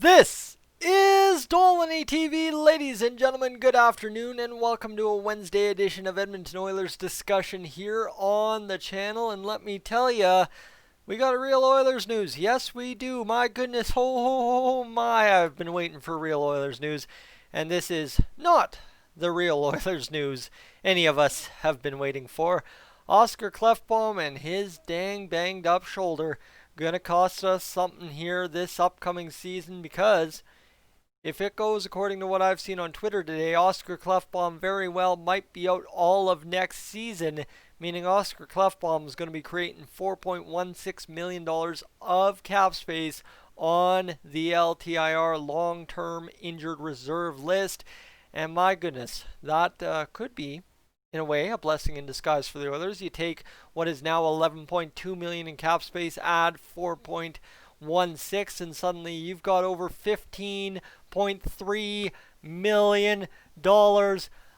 This is Dolynny TV, ladies and gentlemen. Good afternoon, and welcome to a Wednesday edition of Edmonton Oilers discussion here on the channel. And let me tell you, we got a real Oilers news. Yes, we do. My goodness, oh my! I've been waiting for real Oilers news, and this is not the real Oilers news any of us have been waiting for. Oscar Klefbom and his dang banged up shoulder gonna cost us something here this upcoming season, because if it goes according to what I've seen on Twitter today, Oscar Klefbom very well might be out all of next season, meaning Oscar Klefbom is going to be creating $4.16 million of cap space on the LTIR long-term injured reserve list. And my goodness, that could be, in a way, a blessing in disguise for the Oilers. You take what is now $11.2 million in cap space, add 4.16, and suddenly you've got over $15.3 million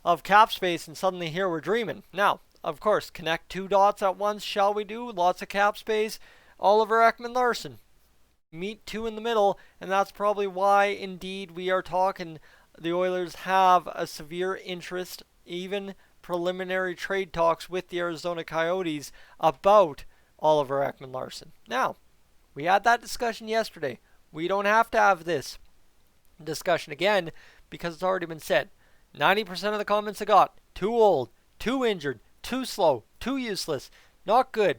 of cap space, and suddenly here we're dreaming. Now, of course, connect two dots at once, shall we do? Lots of cap space. Oliver Ekman-Larsson. Meet two in the middle, and that's probably why, indeed, we are talking. The Oilers have a severe interest, even preliminary trade talks with the Arizona Coyotes about Oliver Ekman-Larsson. Now, we had that discussion yesterday. We don't have to have this discussion again because it's already been said. 90% of the comments I got: too old, too injured, too slow, too useless, not good,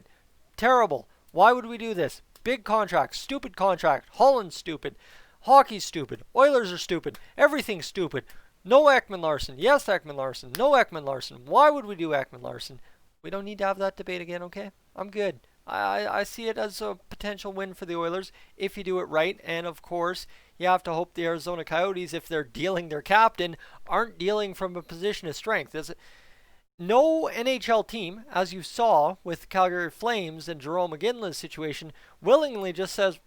terrible. Why would we do this? Big contract, stupid contract, Holland's stupid, hockey's stupid, Oilers are stupid, everything's stupid. No Ekman-Larsson. Yes, Ekman-Larsson. No Ekman-Larsson. Why would we do Ekman-Larsson? We don't need to have that debate again, okay? I'm good. I see it as a potential win for the Oilers if you do it right. And, of course, you have to hope the Arizona Coyotes, if they're dealing their captain, aren't dealing from a position of strength. No NHL team, as you saw with Calgary Flames and Jerome McGinley's situation, willingly just says,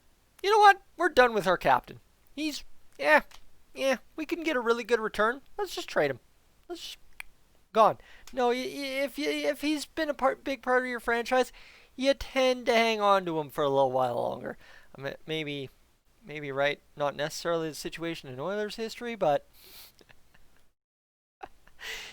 you know what? We're done with our captain. He's, we can get a really good return. Let's just trade him. Let's just gone. No, if he's been a big part of your franchise, you tend to hang on to him for a little while longer. I mean, maybe right, not necessarily the situation in Oilers history, but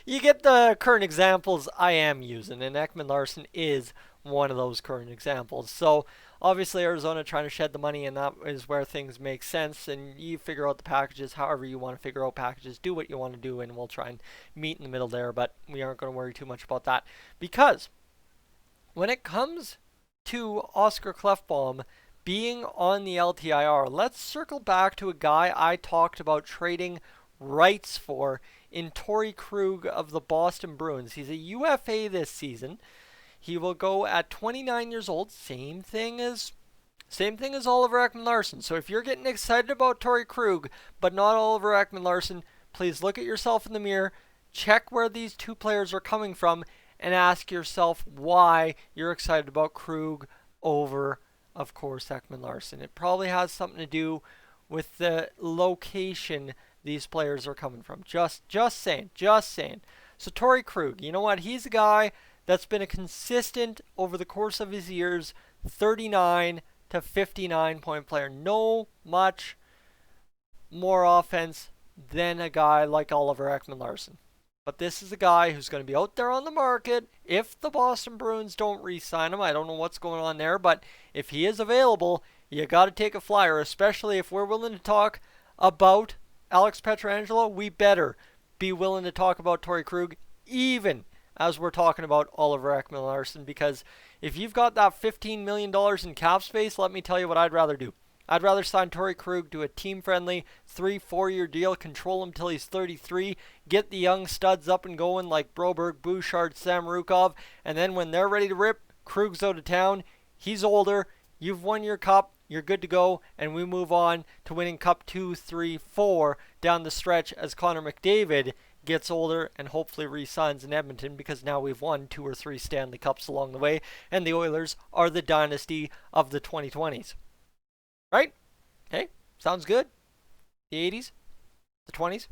you get the current examples I am using, and Ekman-Larsson is one of those current examples. So obviously Arizona trying to shed the money, and that is where things make sense, and you figure out the packages however you want to figure out packages. Do what you want to do, and we'll try and meet in the middle there, but we aren't going to worry too much about that, because when it comes to Oscar Klefbom being on the LTIR, let's circle back to a guy I talked about trading rights for in Torrey Krug of the Boston Bruins. He's a UFA this season. He will go at 29 years old. Same thing as Oliver Ekman-Larsson. So if you're getting excited about Torrey Krug, but not Oliver Ekman-Larsson, please look at yourself in the mirror, check where these two players are coming from, and ask yourself why you're excited about Krug over, of course, Ekman-Larsson. It probably has something to do with the location these players are coming from. Just saying. So Torrey Krug, you know what? He's a guy that's been a consistent, over the course of his years, 39 to 59 point player. No much more offense than a guy like Oliver Ekman-Larsson. But this is a guy who's going to be out there on the market if the Boston Bruins don't re-sign him. I don't know what's going on there, but if he is available, you got to take a flyer, especially if we're willing to talk about Alex Pietrangelo. We better be willing to talk about Torrey Krug, even as we're talking about Oliver Ekman-Larsson, because if you've got that $15 million in cap space, let me tell you what I'd rather do. I'd rather sign Torrey Krug to a team-friendly 3-4 year deal, control him till he's 33, get the young studs up and going like Broberg, Bouchard, Samorukov, and then when they're ready to rip, Krug's out of town, he's older, you've won your cup, you're good to go, and we move on to winning Cup 2, 3, 4 down the stretch as Connor McDavid gets older and hopefully re-signs in Edmonton, because now we've won 2 or 3 Stanley Cups along the way, and the Oilers are the dynasty of the 2020s. Right? Hey, sounds good. The 80s, the 20s,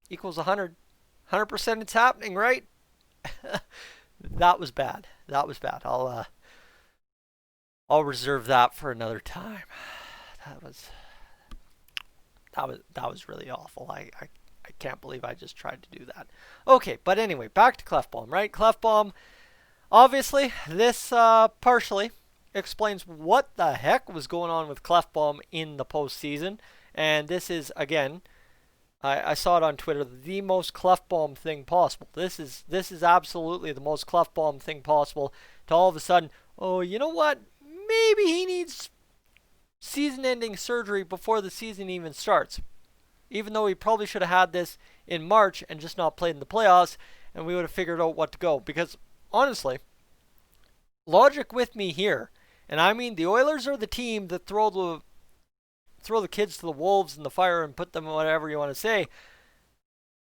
equals 100. 100% it's happening, right? That was bad. I'll reserve that for another time. that was really awful. I can't believe I just tried to do that. Okay, but anyway, back to Clef Bomb, right? Clef Bomb, obviously, this partially explains what the heck was going on with Clef Bomb in the postseason. And this is, again, I saw it on Twitter, the most Clef Bomb thing possible. This is absolutely the most Clef Bomb thing possible to all of a sudden, oh, you know what? Maybe he needs season-ending surgery before the season even starts. Even though he probably should have had this in March and just not played in the playoffs, and we would have figured out what to go. Because, honestly, logic with me here, and I mean the Oilers are the team that throw the kids to the wolves in the fire and put them in whatever you want to say.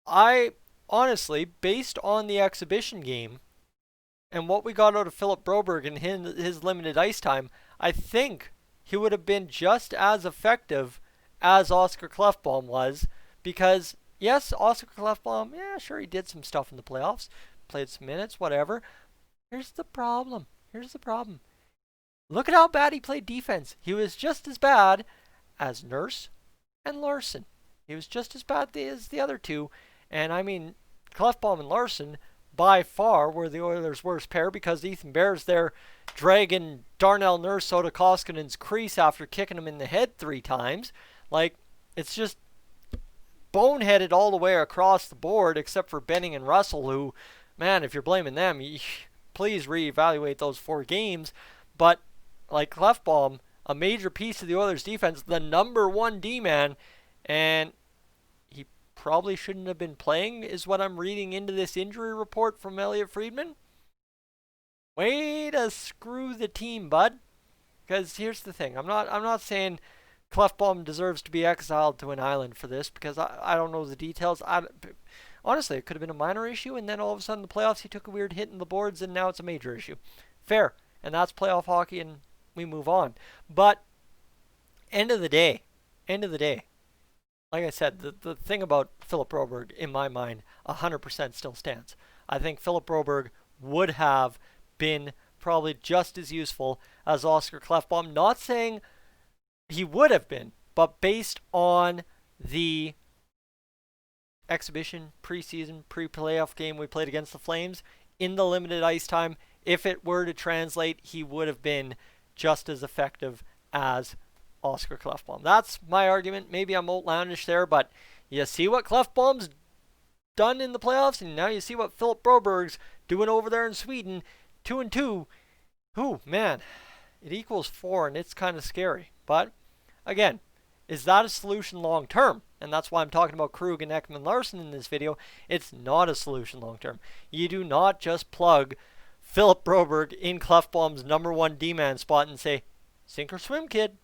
I, honestly, based on the exhibition game and what we got out of Philip Broberg and his limited ice time, I think he would have been just as effective as Oscar Klefbom was, because yes, Oscar Klefbom, yeah, sure, he did some stuff in the playoffs, played some minutes, whatever. Here's the problem. Look at how bad he played defense. He was just as bad as Nurse and Larson. He was just as bad as the other two. And I mean, Klefbom and Larson by far were the Oilers' worst pair, because Ethan Bear's there dragging Darnell Nurse out of Koskinen's crease after kicking him in the head 3 times. Like, it's just boneheaded all the way across the board, except for Benning and Russell, who, man, if you're blaming them, please reevaluate those 4 games. But, like, Klefbom, a major piece of the Oilers' defense, the number 1 D-man, and he probably shouldn't have been playing, is what I'm reading into this injury report from Elliot Friedman. Way to screw the team, bud. Because here's the thing, I'm not saying Klefbom deserves to be exiled to an island for this, because I don't know the details. Honestly, it could have been a minor issue, and then all of a sudden in the playoffs he took a weird hit in the boards, and now it's a major issue. Fair, and that's playoff hockey, and we move on. But end of the day, like I said, the thing about Philip Broberg, in my mind, 100% still stands. I think Philip Broberg would have been probably just as useful as Oscar Klefbom. Not saying he would have been, but based on the exhibition, preseason, pre-playoff game we played against the Flames, in the limited ice time, if it were to translate, he would have been just as effective as Oscar Klefbom. That's my argument. Maybe I'm outlandish there, but you see what Klefbom's done in the playoffs, and now you see what Philip Broberg's doing over there in Sweden. 2-2. Ooh, man, it equals 4, and it's kind of scary. But, again, is that a solution long term? And that's why I'm talking about Krug and Ekman Larson in this video. It's not a solution long term. You do not just plug Philip Broberg in Klefbom's number 1 D-man spot and say, sink or swim, kid.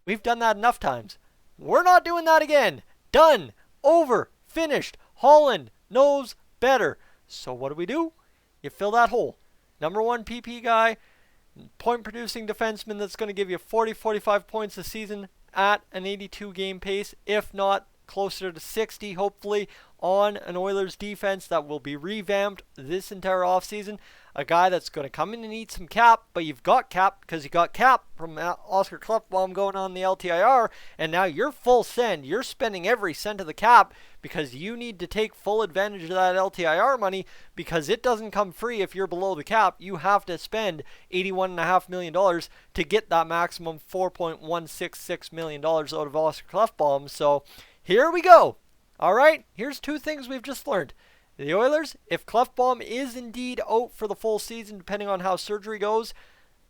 We've done that enough times. We're not doing that again. Done. Over. Finished. Holland knows better. So what do? You fill that hole. Number 1 PP guy, point-producing defenseman that's going to give you 40-45 points a season at an 82-game pace, if not closer to 60, hopefully, on an Oilers defense that will be revamped this entire offseason. A guy that's going to come in and eat some cap, but you've got cap because you got cap from Oscar Klefbom going on the LTIR, and now you're full send. You're spending every cent of the cap because you need to take full advantage of that LTIR money, because it doesn't come free if you're below the cap. You have to spend $81.5 million to get that maximum $4.166 million out of Oscar Klefbom. So here we go. All right, here's 2 things we've just learned. The Oilers, if Klefbom is indeed out for the full season, depending on how surgery goes,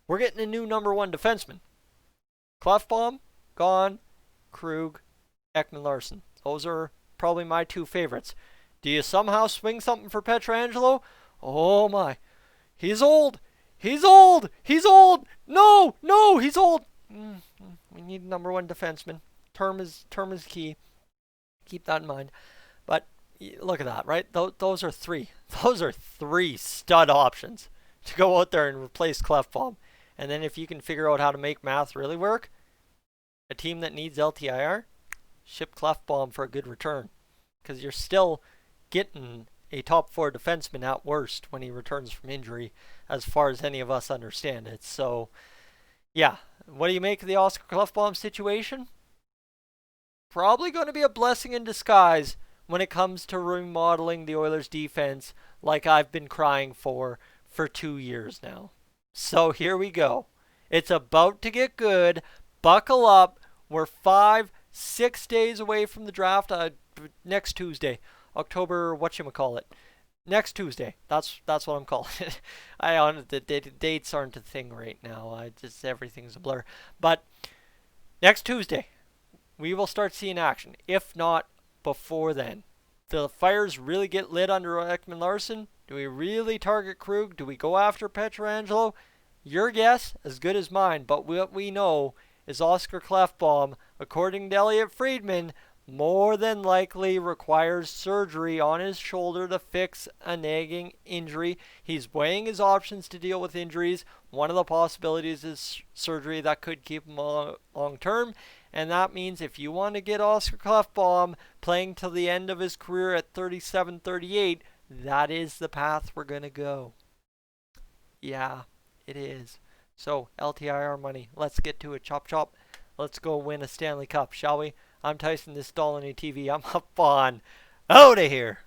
we're getting a new number 1 defenseman. Klefbom, gone. Krug, Ekman Larson. Those are probably my 2 favorites. Do you somehow swing something for Pietrangelo? Oh my. He's old. He's old. No, he's old. We need number 1 defenseman. Term is key. Keep that in mind. But look at that, right? Those are 3. Those are 3 stud options to go out there and replace Klefbom. And then if you can figure out how to make math really work, a team that needs LTIR, ship Klefbom for a good return. Because you're still getting a top 4 defenseman at worst when he returns from injury, as far as any of us understand it. So, yeah. What do you make of the Oscar Klefbom situation? probably going to be a blessing in disguise when it comes to remodeling the Oilers defense like I've been crying for 2 years now. So here we go. It's about to get good. Buckle up. We're 6 days away from the draft. Next Tuesday, October. Whatchamacallit. Next Tuesday. That's what I'm calling it. The dates aren't a thing right now. Everything's a blur. But next Tuesday, we will start seeing action. If not before then, the fires really get lit under Ekman Larson. Do we really target Krug? Do we go after Pietrangelo? Your guess, as good as mine. But what we know is Oscar Klefbom, according to Elliot Friedman, more than likely requires surgery on his shoulder to fix a nagging injury. He's weighing his options to deal with injuries. One of the possibilities is surgery that could keep him long term. And that means if you want to get Oscar Klefbom playing till the end of his career at 37, 38, that is the path we're going to go. Yeah, it is. So, LTIR money. Let's get to it. Chop, chop. Let's go win a Stanley Cup, shall we? I'm Tyson, this is Dolynny TV. I'm up on out of here.